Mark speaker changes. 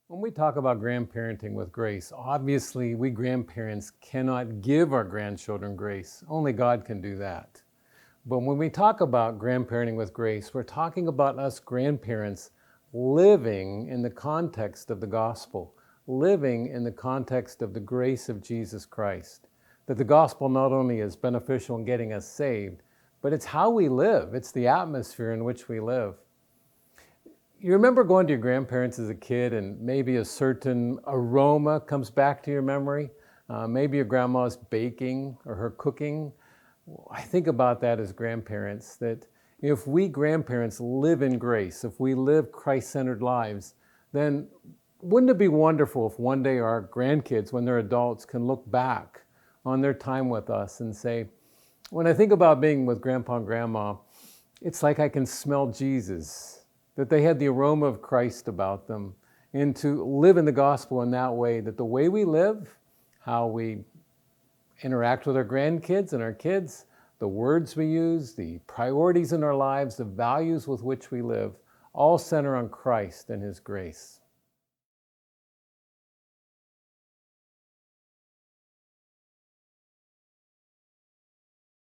Speaker 1: When we talk about grandparenting with grace, obviously we grandparents cannot give our grandchildren grace. Only God can do that. But when we talk about grandparenting with grace, we're talking about us grandparents living in the context of the gospel, living in the context of the grace of Jesus Christ. That the gospel not only is beneficial in getting us saved, but it's how we live. It's the atmosphere in which we live. You remember going to your grandparents as a kid and maybe a certain aroma comes back to your memory? Maybe your grandma's baking or her cooking. I think about that as grandparents, that if we grandparents live in grace, if we live Christ-centered lives, then wouldn't it be wonderful if one day our grandkids, when they're adults, can look back on their time with us and say, when I think about being with Grandpa and Grandma, it's like I can smell Jesus, that they had the aroma of Christ about them, and to live in the gospel in that way, that the way we live, how we interact with our grandkids and our kids, the words we use, the priorities in our lives, the values with which we live, all center on Christ and His grace.